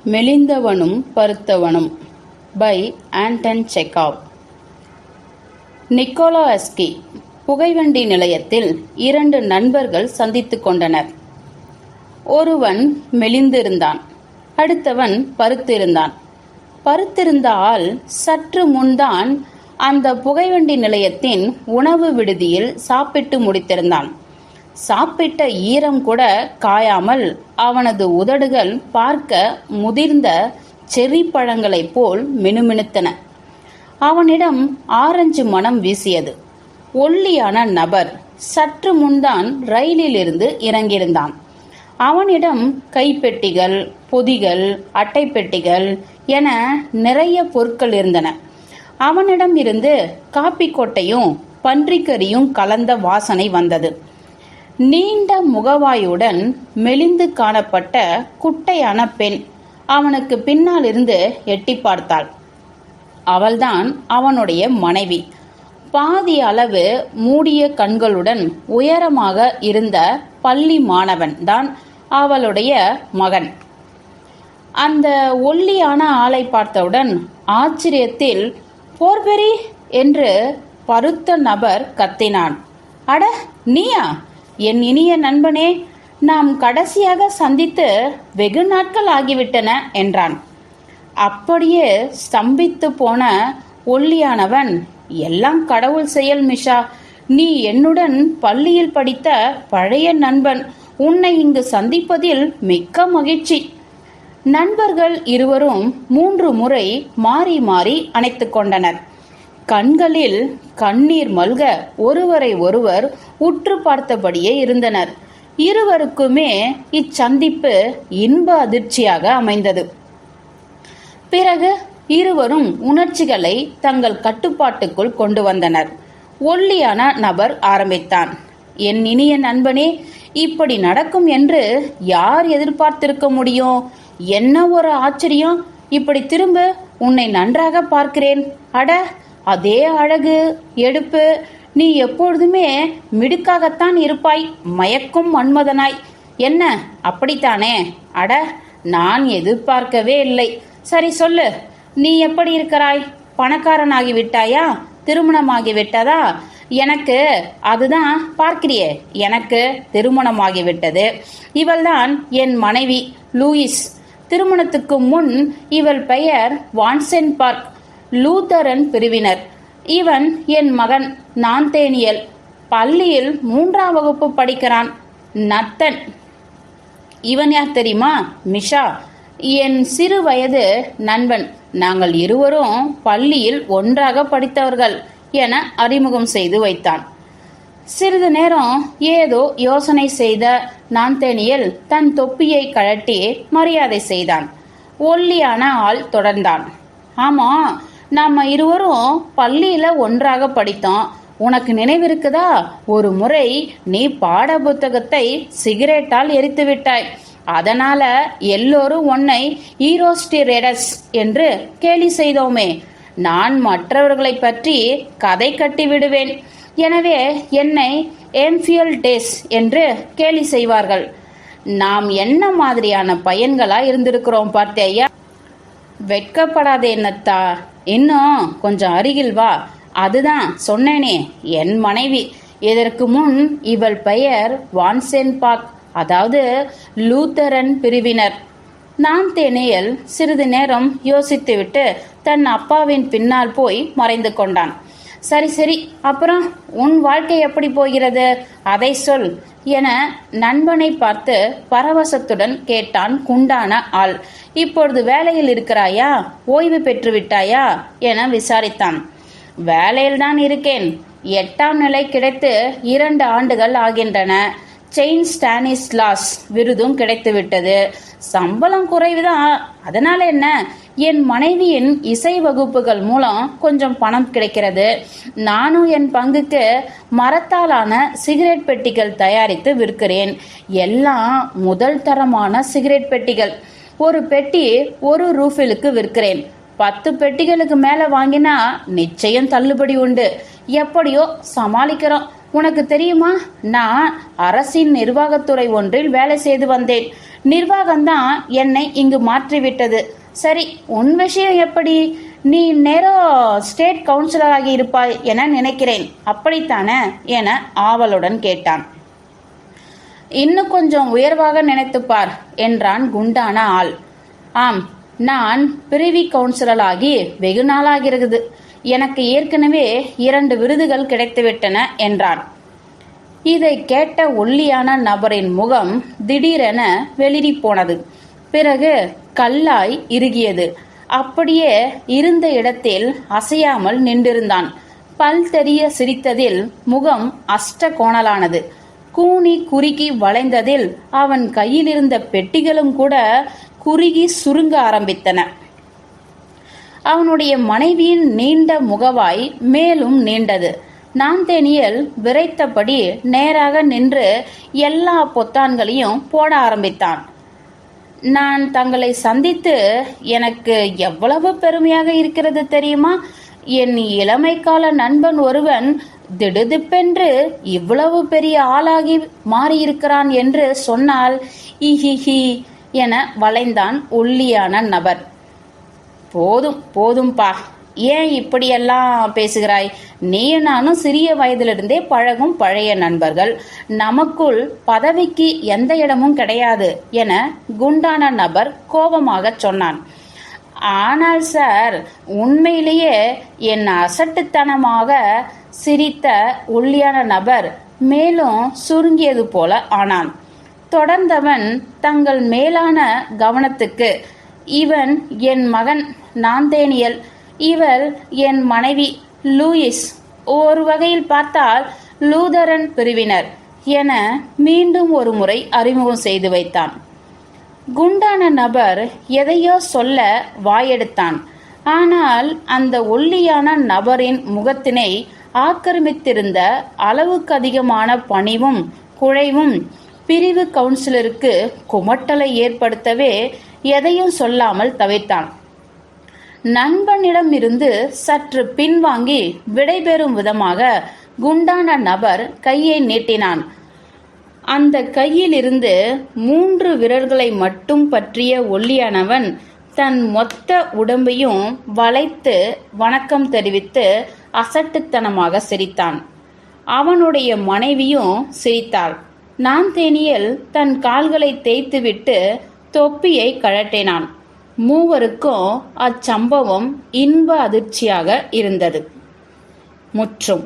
மெலிந்தவனும் பருத்தவனும் by Anton Chekhov. நிக்கோலாஸ்கி புகைவண்டி நிலையத்தில் 2 நண்பர்கள் சந்தித்துக் கொண்டனர். ஒருவன் மெலிந்திருந்தான், அடுத்தவன் பருத்திருந்தான். பருத்திருந்த ஆள் சற்று முன்தான் அந்த புகைவண்டி நிலையத்தின் உணவு விடுதியில் சாப்பிட்டு முடித்திருந்தான். சாப்பிட்ட ஈரம் கூட காயாமல் அவனது உதடுகள் பார்க்க முதிர்ந்த செர்ரி பழங்களைப் போல் மினுமினுத்தன. அவனிடம் ஆரஞ்சு மனம் வீசியது. ஒல்லியான நபர் சற்று முன்தான் ரயிலிலிருந்து இறங்கியிருந்தான். அவனிடம் கைப்பெட்டிகள், பொதிகள், அட்டை பெட்டிகள் என நிறைய பொருட்கள் இருந்தன. அவனிடம் இருந்து காப்பி கொட்டையும் பன்றிக்கறியும் கலந்த வாசனை வந்தது. நீண்ட முகவாயுடன் மெலிந்து காணப்பட்ட குட்டையான பெண் அவனுக்கு பின்னால் இருந்து எட்டி பார்த்தாள். அவள்தான் அவனுடைய மனைவி. பாதி அளவு மூடிய கண்களுடன் உயரமாக இருந்த பள்ளி மாணவன் தான் அவளுடைய மகன். அந்த ஒல்லியான ஆளை பார்த்தவுடன் ஆச்சரியத்தில் போர்பெரி என்று பருத்த நபர் கத்தினான். அட, நீயா? என் இனிய நண்பனே, நாம் கடைசியாக சந்தித்து வெகு நாட்கள் ஆகிவிட்டன என்றான். அப்படியே ஸ்தம்பித்து போன ஒல்லியானவன், எல்லாம் கடவுள் செயல் மிஷா. நீ என்னுடன் பள்ளியில் படித்த பழைய நண்பன். உன்னை இங்கு சந்திப்பதில் மிக்க மகிழ்ச்சி. நண்பர்கள் இருவரும் 3 முறை மாறி மாறி அணைத்துக் கொண்டனர். கண்களில் கண்ணீர் மல்க ஒருவரை ஒருவர் உற்று பார்த்தபடியே இருந்தனர். இருவருக்குமே இச்சந்திப்பு இன்ப அதிர்ச்சியாக அமைந்தது. பிறகு இருவரும் உணர்ச்சிகளை தங்கள் கட்டுப்பாட்டுக்குள் கொண்டு வந்தனர். ஒல்லியான நபர் ஆரம்பித்தான். என் இனிய நண்பனே, இப்படி நடக்கும் என்று யார் எதிர்பார்த்திருக்க முடியும்? என்ன ஒரு ஆச்சரியம்! இப்படி திரும்ப உன்னை நன்றாக பார்க்கிறேன். அட, அதே அழகு, எடுப்பு. நீ எப்பொழுதுமே மிடுக்காகத்தான் இருப்பாய், மயக்கும் மன்மதனாய். என்ன, அப்படித்தானே? அட, நான் எதிர்பார்க்கவே இல்லை. சரி, சொல்லு, நீ எப்படி இருக்கிறாய்? பணக்காரனாகிவிட்டாயா? திருமணமாகிவிட்டதா? எனக்கு அதுதான் பார்க்கிறியே. எனக்கு திருமணமாகிவிட்டது. இவள்தான் என் மனைவி லூயிஸ். திருமணத்துக்கு முன் இவள் பெயர் வான்சென் பார்க், லூத்தரன் பிரிவினர். இவன் என் மகன் நாந்தேனியல், பள்ளியில் 3ஆம் வகுப்பு படிக்கிறான். நத்தன். இவன் யார் தெரியுமா? மிஷா, என் சிறு வயது நண்பன். நாங்கள் இருவரும் பள்ளியில் ஒன்றாக படித்தவர்கள் என அறிமுகம் செய்து வைத்தான். சிறிது நேரம் ஏதோ யோசனை செய்த நாந்தேனியல் தன் தொப்பியை கழட்டி மரியாதை செய்தான். ஒல்லியான ஆள் தொடர்ந்தான். ஆமா, நாம இருவரும் பள்ளியில ஒன்றாக படித்தோம். உனக்கு நினைவிருக்குதா? ஒரு முறை நீ பாட புத்தகத்தை சிகரெட்டால் எரித்து விட்டாய். அதனால எல்லோரும் உன்னை ஈரோஸ்டிரேடஸ் என்று கேலி செய்தோமே. நான் மற்றவர்களை பற்றி கதை கட்டி விடுவேன். எனவே என்னை எம்ஃபியல் டேஸ் என்று கேலி செய்வார்கள். நாம் என்ன மாதிரியான பையன்களா இருந்திருக்கிறோம் பார்த்தேயா? வெட்கப்படாதே நத்தா, இன்னும் கொஞ்சம் அருகில் வா. அதுதான் சொன்னேனே, என் மனைவி. இதற்கு முன் இவள் பெயர் வான்சென் பார்க், அதாவது லூத்தரன் பிரிவினர். நாந்தேனியல் சிறிது நேரம் யோசித்துவிட்டு தன் அப்பாவின் பின்னால் போய் மறைந்து கொண்டான். சரி சரி, அப்புறம் உன் வாழ்க்கை எப்படி போகிறது? அதை சொல் என நண்பனை பார்த்து பரவசத்துடன் கேட்டான் குண்டான ஆள். இப்பொழுது வேலையில் இருக்கிறாயா? ஓய்வு பெற்று விட்டாயா என விசாரித்தான். வேலையில்தான் இருக்கேன். 8ஆம் நிலை கிடைத்து 2 ஆண்டுகள் ஆகின்றன. செயின் ஸ்டானிஸ்லாஸ் விருதும் கிடைத்துவிட்டது. சம்பளம் குறைவுதான். அதனால என்ன? என் மனைவியின் இசை வகுப்புகள் மூலம் கொஞ்சம் பணம் கிடைக்கிறது. நானும் என் பங்குக்கு மரத்தாலான சிகரெட் பெட்டிகள் தயாரித்து விற்கிறேன். எல்லாம் முதல் தரமான சிகரெட் பெட்டிகள். ஒரு பெட்டி 1 ரூபிலுக்கு விற்கிறேன். 10 பெட்டிகளுக்கு மேல வாங்கினா நிச்சயம் தள்ளுபடி உண்டு. எப்படியோ சமாளிக்கிறோம். உனக்கு தெரியுமா, நான் அரசின் நிர்வாகத்துறை ஒன்றில் வேலை செய்து வந்தேன். நிர்வாகம்தான் என்னை இங்கு மாற்றிவிட்டது. சரி, உன் விஷயம் எப்படி? நீ நேரம் ஸ்டேட் கவுன்சிலராகி இருப்பாய் என நினைக்கிறேன், அப்படித்தானே என ஆவலுடன் கேட்டான். இன்னும் கொஞ்சம் உயர்வாக நினைத்துப்பார் என்றான் குண்டான ஆள். ஆம், நான் பிரிவி கவுன்சிலராகி வெகு நாளாகிறது. எனக்கு ஏற்கனவே 2 விருதுகள் கிடைத்துவிட்டன என்றான். இதை கேட்ட ஒல்லியான நபரின் முகம் திடீரென வெளிரி போனது. பிறகு கல்லாய் இறுகியது. அப்படியே இருந்த இடத்தில் அசையாமல் நின்றிருந்தான். பல் தெரிய சிரித்ததில் முகம் அஷ்ட கோணலானது. கூனி குறுகி வளைந்ததில் அவன் கையில் இருந்த பெட்டிகளும் கூட குறுகி சுருங்க ஆரம்பித்தன. அவனுடைய மனைவியின் நீண்ட முகவாய் மேலும் நீண்டது. நாந்தேனியல் விரைத்தபடி நேராக நின்று எல்லா பொத்தான்களையும் போட ஆரம்பித்தான். நான் தங்களை சந்தித்து எனக்கு எவ்வளவு பெருமையாக இருக்கிறது தெரியுமா? என் இளமை கால நண்பன் ஒருவன் திடுதிப்பென்று இவ்வளவு பெரிய ஆளாகி மாறியிருக்கிறான் என்று சொன்னால் இஹிஹி என வளைந்தான் ஒல்லியான நபர். போதும் போதும்பா, ஏன் இப்படியெல்லாம் பேசுகிறாய்? நீயும் நானும் சிறிய வயதிலிருந்தே பழகும் பழைய நண்பர்கள். நமக்குள் பதவிக்கு எந்த இடமும் கிடையாது என குண்டான நபர் கோபமாக சொன்னான். ஆனால் சார், உண்மையிலேயே என் அசட்டுத்தனமாக சிரித்த ஒல்லியான நபர் மேலும் சுருங்கியது போல ஆனான். தொடர்ந்தவன் தங்கள் மேலான கவனத்துக்கு, இவன் என் மகன் நாந்தேனியல், இவர் என் மனைவி லூயிஸ், ஒரு வகையில் பார்த்தால் லூதரன் பிரிவினர் என மீண்டும் ஒரு முறை அறிமுகம் செய்து வைத்தான். குண்டான நபர் எதையோ சொல்ல வாயெடுத்தான். ஆனால் அந்த ஒல்லியான நபரின் முகத்தினை ஆக்கிரமித்திருந்த அளவுக்கு அதிகமான பணிவும் குழைவும் பிரிவு கவுன்சிலருக்கு குமட்டலை ஏற்படுத்தவே எதையும் சொல்லாமல் தவிர்த்தான். நண்பனிடம் இருந்து சற்று பின்வாங்கி விடைபெறும் விதமாக குண்டான நபர் கையை நீட்டினான். அந்த கையில் இருந்து 3 விரல்களை மட்டும் பற்றிய ஒல்லியானவன் தன் மொத்த உடம்பையும் வளைத்து வணக்கம் தெரிவித்து அசட்டுத்தனமாக சிரித்தான். அவனுடைய மனைவியும் சிரித்தாள். நாந்தேனியல் தன் கால்களை தேய்த்துவிட்டு தொப்பியை கழட்டினான். மூவருக்கும் அச்சம்பவம் இன்ப அதிர்ச்சியாக இருந்தது. முற்றும்.